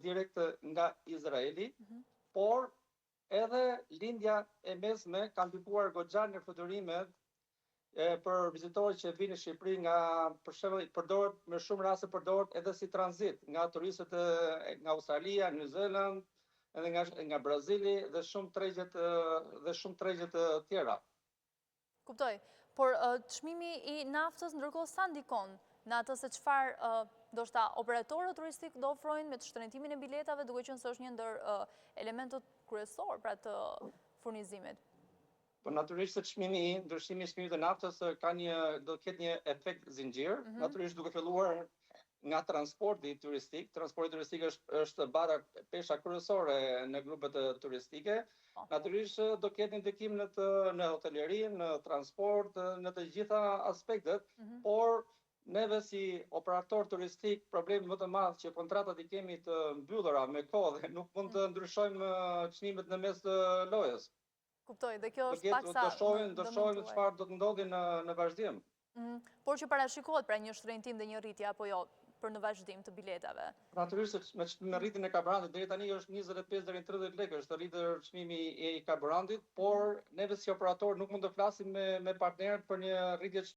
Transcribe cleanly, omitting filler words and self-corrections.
direkt nga Izraeli, por edhe lindja e mesme ka ndikuar goxha në fluturimet për vizitorët që vinë në Shqipëri nga, për shembull, përdoret në shumë raste përdoret edhe si tranzit nga turistët nga Australia, New Zealand, edhe nga Brazili dhe shumë tregje të tjera. Kuptoj, por çmimi i naftës ndërkohë sa ndikon në atë se çfarë ndoshta operatorët turistik do ofrojnë me të shtrëngtimin e biletave, duke qenë se është një ndër elementët kryesor pra të furnizimit. Po natyrisht se ndryshimi i çmimit të naftës do të ketë një efekt zinxhir, natyrisht duke filluar nga transporti turistik. Transporti turistik është pesha kryesore në grupet turistike. Natyrisht do ketë një ndikim në hoteleri, në transport, në të gjitha aspektet, por neve si operator turistik, problemi më të madh që kontratat i kemi të mbyllura me kohë dhe nuk mund të ndryshojmë çmimet në mes të lojës. Kuptoj, dhe kjo është paksa do shohim çfarë do të ndodhi në vazhdim. Por që parashikohet pra një shtrëngtim dhe një rritje apo jo për në vazhdim të biletave? Natyrisht me rritjen e karburantit deri tani është 25 deri në 30 lekë është rritur çmimi i karburantit, por neve si operator nuk mund të flasim me partnerët për një rritje